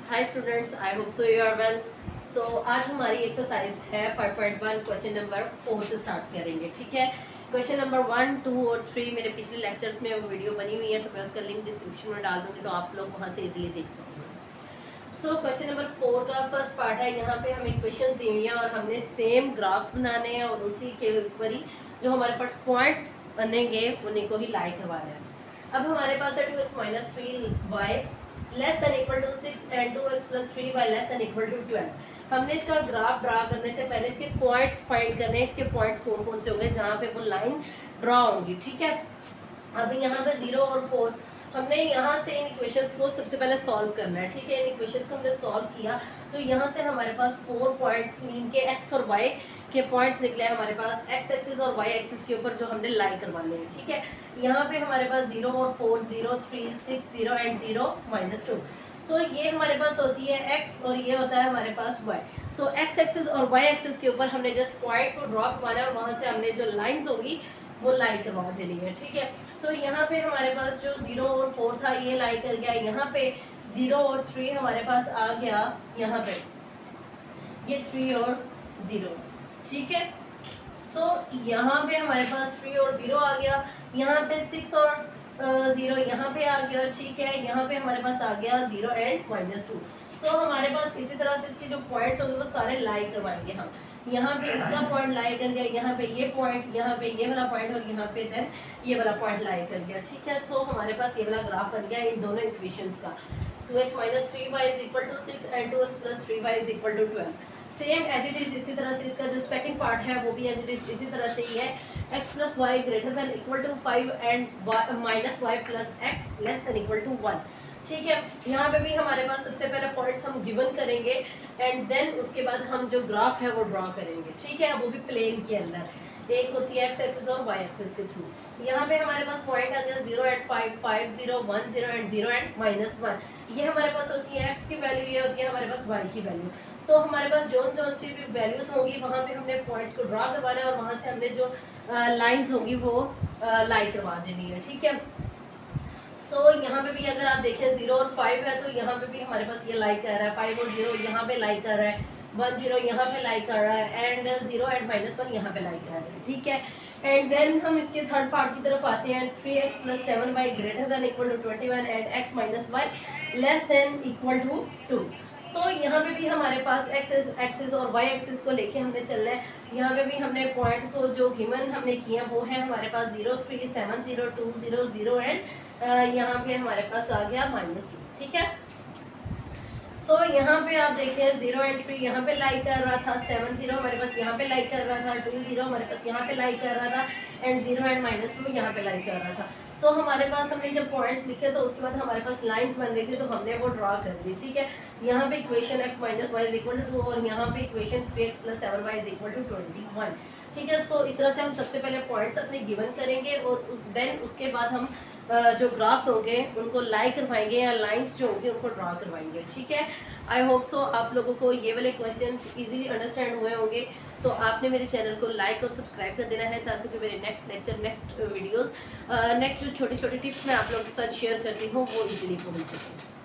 Hi students, I hope so you are well. So आज हमारी exercise है 5.1 question number 4 से स्टार्ट करेंगे। ठीक है, क्वेश्चन नंबर 1, 2 और 3 मेरे पिछले लेक्चर्स में वो वीडियो बनी हुई है, तो मैं उसका लिंक डिस्क्रिप्शन में डाल दूंगी, तो आप लोग वहाँ से इजीली देख सकते हैं। सो क्वेश्चन नंबर 4 का फर्स्ट पार्ट है। यहाँ पे हमें क्वेश्चन दी हुई हैं और हमने सेम ग्राफ्स बनाने हैं और उसी के ऊपर ही जो हमारे पास पॉइंट्स बनेंगे उन्हीं को ही लाई करवाना है। अब हमारे पास है 2x - 3y less than equal to 6 and 2x + 3y less than equal to 12। हमने इसका ग्राफ ड्रा करने से पहले इसके पॉइंट्स फाइंड करने हैं। इसके पॉइंट्स कौन कौन से होंगे जहाँ पे वो लाइन ड्रा होंगी। ठीक है, अब यहाँ पे 0 और 4 हमने यहाँ से इन इक्वेशंस को सबसे पहले सॉल्व करना है। ठीक है, इन इक्वेशंस को हमने सॉल्व किया तो यहाँ से हमारे पास 4 पॉइंट्स मीन के x और y के पॉइंट्स निकले हमारे पास x एक्सिस और y एक्सिस के ऊपर जो हमने लाई करवाने हैं। ठीक है, यहाँ पे हमारे पास 0 और 4, 0, 3, 6, 0 एंड 0 - 2। सो ये हमारे पास होती है x और ये होता है हमारे पास y। सो x एक्सिस और y एक्सिस के ऊपर हमने जस्ट पॉइंट को ड्रॉ करवाना है और वहाँ से हमने जो लाइंस होगी वो लाई करवा देनी है। ठीक है, तो यहाँ पे हमारे पास जो 0 और 4 था ये लाई कर गया, यहाँ पे 0 और 3 हमारे पास आ गया, यहाँ पे ये 3 और 0। ठीक है, सो यहाँ पे हमारे पास 3 और 0 आ गया, यहाँ पे 6 और 0 यहाँ पे आ गया। ठीक है, यहाँ पे हमारे पास आ गया 0 एंड -2। सो हमारे पास इसी तरह से इसके जो पॉइंट्स होंगे वो सारे लाई करवाएंगे हम। यहाँ पे इसका पॉइंट लाई कर गया, यहाँ पे ये पॉइंट, यहाँ पे ये वाला पॉइंट और यहाँ पे देन ये वाला पॉइंट लाई कर गया। ठीक है, सो हमारे पास ये वाला ग्राफ बन गया इन दोनों इक्वेशंस का। 2x - 3y = 6 and 2x + 3y = 12। Same as it is इसी तरह से इसका जो सेकंड पार्ट है वो भी एज इट इज इसी तरह से ही है। x + y > 5 and -y + x < 1। ठीक है, यहाँ पे भी हमारे पास सबसे पहले पॉइंट्स हम गिवन करेंगे एंड देन उसके बाद हम जो ग्राफ है वो ड्रॉ करेंगे। ठीक है, वो भी प्लेन के अंदर एक होती है x एक्सिस और y एक्सिस के थ्रू। यहाँ पे हमारे पास पॉइंट आ गया 0 एंड 5, 5, 0, 1, 0 एंड 0 एंड -1। ये हमारे पास होती है x की वैल्यू, ये होती है हमारे पास y की वैल्यू। सो हमारे पास जोन सी भी वैल्यूज होंगी वहाँ पे हमने पॉइंट्स को ड्रॉ करवाना है और वहाँ से हमने जो लाइंस होंगी वो लाई करवा देनी है। ठीक है, सो यहाँ पे भी अगर आप देखें 0 और 5 है तो यहाँ पे भी हमारे पास ये लाई कर रहा है, 5 और 0 यहाँ पे लाई कर रहा है, 1, 0 यहाँ पे लाई कर रहा है एंड 0 एंड -1 यहाँ पे लाई कर रहा है। ठीक है, एंड देन हम इसके थर्ड पार्ट की तरफ आते हैं। 3x + 7y > = 21 and x - y less than equal to 2। So यहाँ पे भी हमारे पास एक्सिस और y एक्सिस को लेके हमने चलना है। यहाँ पे भी हमने पॉइंट को जो गिवन हमने किया वो है हमारे पास 0, 3, 7, 0, 2, 0, 0 एंड यहाँ पे हमारे पास आ गया -2। ठीक है, सो यहाँ पे आप देखें 0 एंड 3 यहाँ पे लाई कर रहा था, 7, 0 हमारे पास यहाँ पे लाई कर रहा था, 2, 0 हमारे पास यहाँ पे लाई कर रहा था एंड 0 एंड -2 यहाँ पे लाई कर रहा था। सो हमारे पास हमने जब पॉइंट्स लिखे तो उसके बाद हमारे पास लाइंस बन गई थी तो हमने वो ड्रॉ कर दी। ठीक है, यहाँ पे इक्वेशन x - y = 2 और यहाँ पे इक्वेशन 3x + 7y = 21। ठीक है, सो इस तरह से हम सबसे पहले पॉइंट्स अपने गिवन करेंगे और देन उसके बाद हम जो ग्राफ्स होंगे उनको लाई करवाएंगे या लाइंस जो होंगी उनको ड्रॉ करवाएंगे। ठीक है, आई होप सो आप लोगों को ये वाले क्वेश्चंस इजीली अंडरस्टैंड हुए होंगे। तो आपने मेरे चैनल को लाइक और सब्सक्राइब कर देना है ताकि जो मेरे next lecture, next videos, next जो छोटी छोटी टिप्स मैं आप लोगों के साथ शेयर करती हूँ वो इजीली पहुँच सके।